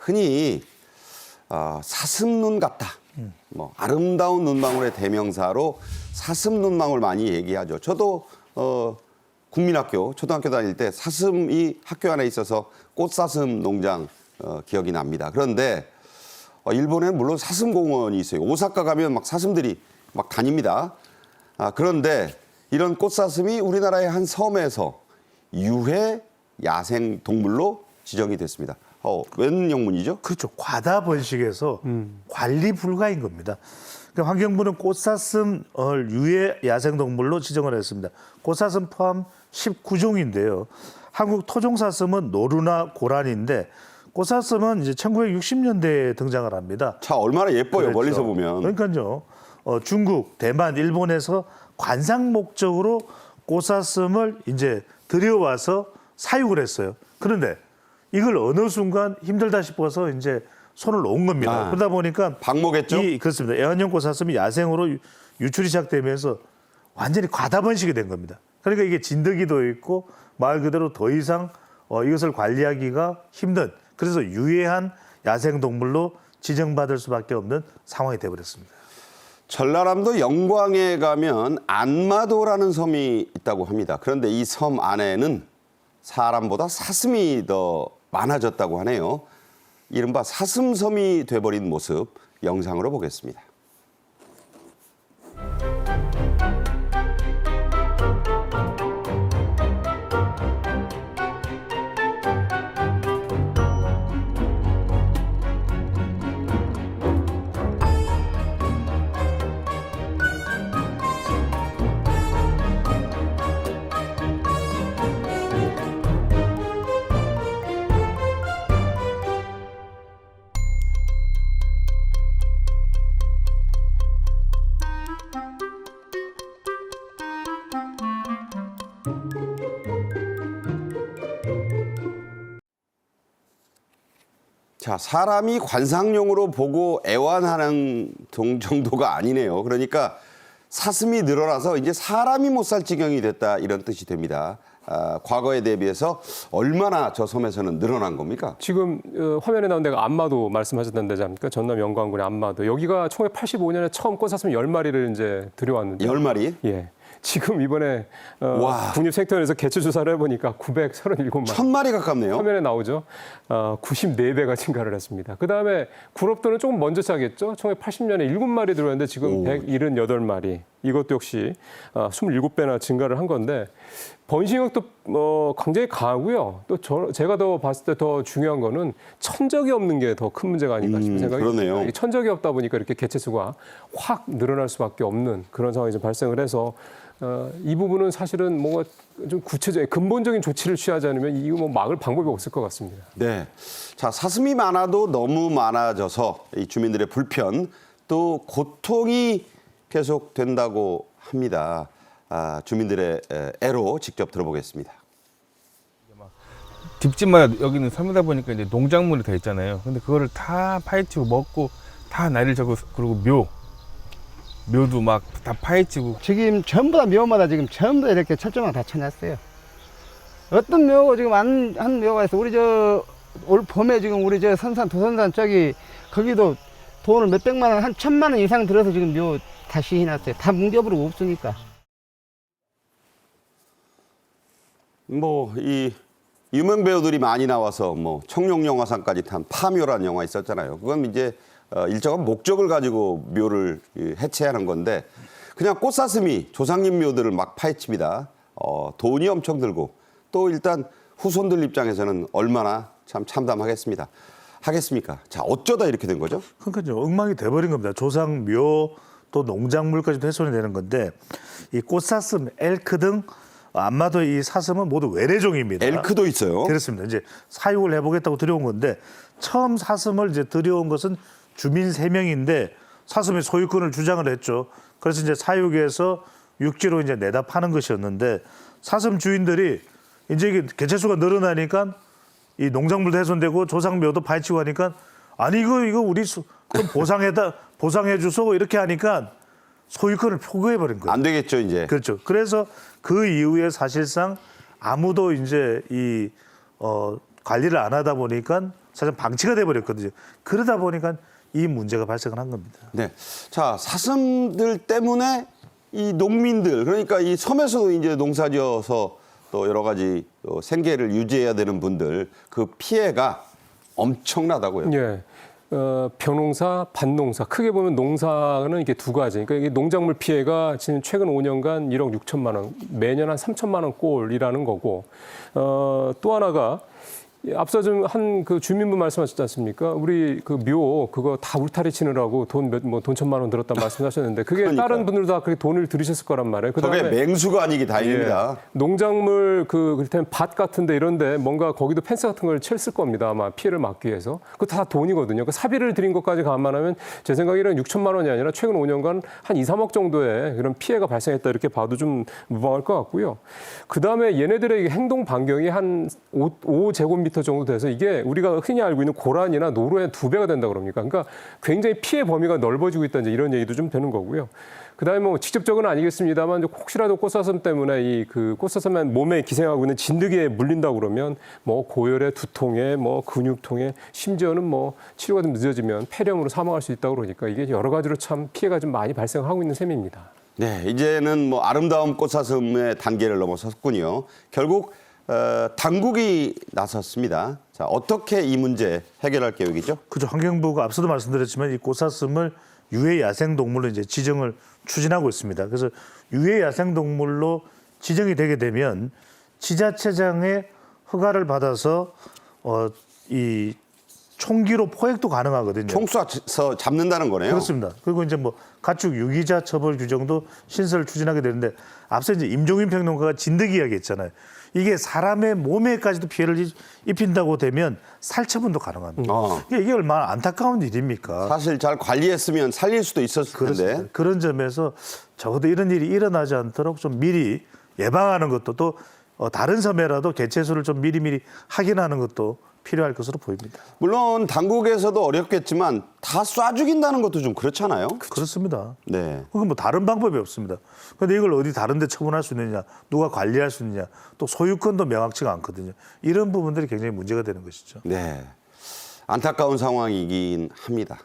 흔히 사슴눈 같다. 뭐 아름다운 눈망울의 대명사로 사슴눈망울 많이 얘기하죠. 저도 국민학교 초등학교 다닐 때 사슴이 학교 안에 있어서 꽃사슴 농장 기억이 납니다. 그런데 일본에는 물론 사슴공원이 있어요. 오사카 가면 막 사슴들이 막 다닙니다. 그런데 이런 꽃사슴이 우리나라의 한 섬에서 유해 야생 동물로 지정이 됐습니다. 웬 영문이죠? 그렇죠. 과다 번식에서 관리 불가인 겁니다. 그러니까 환경부는 꽃사슴을 유해 야생동물로 지정을 했습니다. 꽃사슴 포함 19종인데요. 한국 토종사슴은 노루나 고란인데 꽃사슴은 이제 1960년대에 등장을 합니다. 차 얼마나 예뻐요. 그렇죠. 멀리서 보면. 그러니까요. 중국, 대만, 일본에서 관상 목적으로 꽃사슴을 이제 들여와서 사육을 했어요. 그런데 이걸 어느 순간 힘들다 싶어서 이제 손을 놓은 겁니다. 그러다 보니까 방목했죠? 그렇습니다. 애완용 꽃사슴이 야생으로 유출이 시작되면서 완전히 과다 번식이 된 겁니다. 그러니까 이게 진드기도 있고 말 그대로 더 이상 이것을 관리하기가 힘든, 그래서 유해한 야생동물로 지정받을 수밖에 없는 상황이 되어버렸습니다. 전라남도 영광에 가면 안마도라는 섬이 있다고 합니다. 그런데 이 섬 안에는 사람보다 사슴이 더 많아졌다고 하네요. 이른바 사슴섬이 돼버린 모습 영상으로 보겠습니다. 자, 사람이 관상용으로 보고 애완하는 정도가 아니네요. 그러니까 사슴이 늘어나서 이제 사람이 못 살 지경이 됐다, 이런 뜻이 됩니다. 과거에 대비해서 얼마나 저 섬에서는 늘어난 겁니까? 지금 화면에 나온 데가 안마도 말씀하셨던 데지 않습니까? 전남 영광군의 안마도. 여기가 1985년에 처음 꽃사슴 10마리를 이제 들여왔는데. 10마리? 예. 지금 이번에 와. 국립색터에서 개체 조사를 해보니까 937마리. 1000마리 가깝네요. 화면에 나오죠. 94배가 증가를 했습니다. 그다음에 구럽도는 조금 먼저 차겠죠. 1980년에 7마리 들어왔는데 지금 178마리. 이것도 역시 27배나 증가를 한 건데 번식력도 굉장히 강하고요. 또 제가 더 봤을 때 더 중요한 거는 천적이 없는 게 더 큰 문제가 아닌가 싶은 생각이 그러네요. 듭니다. 천적이 없다 보니까 이렇게 개체 수가 확 늘어날 수밖에 없는 그런 상황이 좀 발생을 해서 이 부분은 사실은 뭔가 좀 구체적인 근본적인 조치를 취하지 않으면 이거 뭐 막을 방법이 없을 것 같습니다. 네. 자, 사슴이 많아도 너무 많아져서 이 주민들의 불편 또 고통이 계속 된다고 합니다. 주민들의 애로 직접 들어보겠습니다. 집집마다 여기는 섬이다 보니까 이제 농작물이 다 있잖아요. 근데 그거를 다 파헤치고 먹고 다 난리를 쳐고, 그리고 묘도 막 다 파헤치고. 지금 전부 다 묘마다 지금 전부 다 이렇게 철조망 다 쳐놨어요. 어떤 묘가 지금 한 묘가 있어. 우리 올 봄에 지금 우리 선산 도선산 거기도 돈을 몇백만 원, 한 1000만 원 이상 들어서 지금 묘 다시 해놨어요. 다 뭉겨버리고 없으니까. 이 유명 배우들이 많이 나와서 청룡영화상까지 탄 파묘라는 영화 있었잖아요. 그건 이제 일정한 목적을 가지고 묘를 해체하는 건데 그냥 꽃사슴이 조상님 묘들을 막 파헤칩니다. 돈이 엄청 들고 또 일단 후손들 입장에서는 얼마나 참 참담하겠습니까? 자, 어쩌다 이렇게 된 거죠? 그러니까요. 엉망이 돼버린 겁니다. 조상, 묘, 또 농작물까지도 훼손이 되는 건데 이 꽃사슴, 엘크 등 안마도 이 사슴은 모두 외래종입니다. 엘크도 있어요. 그렇습니다. 이제 사육을 해보겠다고 들여온 건데 처음 사슴을 이제 들여온 것은 주민 3명인데 사슴의 소유권을 주장을 했죠. 그래서 이제 사육에서 육지로 이제 내다 파는 것이었는데 사슴 주인들이 이제 이게 개체수가 늘어나니까 이 농작물도 훼손되고 조상묘도 파헤치고 하니까 아니 이거 우리 그럼 보상해 주소 이렇게 하니까 소유권을 포기해 버린 거예요. 안 되겠죠, 이제. 그렇죠. 그래서 그 이후에 사실상 아무도 이제 관리를 안 하다 보니까 사실 방치가 돼버렸거든요. 그러다 보니까 이 문제가 발생을 한 겁니다. 네. 자, 사슴들 때문에 이 농민들, 그러니까 이 섬에서도 이제 농사지어서 또 여러 가지 생계를 유지해야 되는 분들 그 피해가 엄청나다고요. 예. 벼농사, 밭농사. 크게 보면 농사는 이게 두 가지. 그러니까 이게 농작물 피해가 지금 최근 5년간 1억 6천만 원, 매년 한 3천만 원 꼴이라는 거고, 또 하나가 앞서 좀 한 그 주민분 말씀하셨지 않습니까? 우리 그 묘 그거 다 울타리 치느라고 돈 천만 원 들었다 말씀하셨는데 그게 그러니까요. 다른 분들도 다 그렇게 돈을 들으셨을 거란 말이에요. 저게 맹수가 아니기 다행입니다. 예. 농작물 그렇다면 밭 같은데 이런데 뭔가 거기도 펜스 같은 걸 쳤을 겁니다. 아마 피해를 막기 위해서. 그거 다 돈이거든요. 그 사비를 들인 것까지 감안하면 제 생각에는 6천만 원이 아니라 최근 5년간 한 2, 3억 정도의 그런 피해가 발생했다 이렇게 봐도 좀 무방할 것 같고요. 그다음에 얘네들의 행동 반경이 한 5제곱미터 정도 돼서 이게 우리가 흔히 알고 있는 고란이나 노루의 2배가 된다 그럽니까? 그러니까 굉장히 피해 범위가 넓어지고 있다 이제 이런 얘기도 좀 되는 거고요. 그다음에 뭐 직접적은 아니겠습니다만 혹시라도 꽃사슴 때문에 이 그 꽃사슴의 몸에 기생하고 있는 진드기에 물린다고 그러면 뭐 고열에 두통에 뭐 근육통에 심지어는 뭐 치료가 좀 늦어지면 폐렴으로 사망할 수 있다고 그러니까 이게 여러 가지로 참 피해가 좀 많이 발생하고 있는 셈입니다. 네, 이제는 뭐 아름다운 꽃사슴의 단계를 넘어섰군요. 결국 당국이 나섰습니다. 자, 어떻게 이 문제 해결할 계획이죠? 그죠. 환경부가 앞서도 말씀드렸지만 이 꽃사슴을 유해 야생동물로 이제 지정을 추진하고 있습니다. 그래서 유해 야생동물로 지정이 되게 되면 지자체장의 허가를 받아서 이 총기로 포획도 가능하거든요. 총 쏴서 잡는다는 거네요. 그렇습니다. 그리고 이제 뭐 가축 유기자 처벌 규정도 신설을 추진하게 되는데 앞서 이제 임종인 평론가가 진드기 이야기했잖아요. 이게 사람의 몸에까지도 피해를 입힌다고 되면 살처분도 가능합니다. 이게 얼마나 안타까운 일입니까? 사실 잘 관리했으면 살릴 수도 있었을 그렇습니다. 텐데. 그런 점에서 적어도 이런 일이 일어나지 않도록 좀 미리 예방하는 것도 또 다른 섬에라도 개체수를 좀 미리미리 확인하는 것도 필요할 것으로 보입니다. 물론 당국에서도 어렵겠지만 다 쏴 죽인다는 것도 좀 그렇잖아요. 그렇습니다. 네. 그건 뭐 다른 방법이 없습니다. 그런데 이걸 어디 다른 데 처분할 수 있느냐, 누가 관리할 수 있느냐, 또 소유권도 명확치가 않거든요. 이런 부분들이 굉장히 문제가 되는 것이죠. 네. 안타까운 상황이긴 합니다.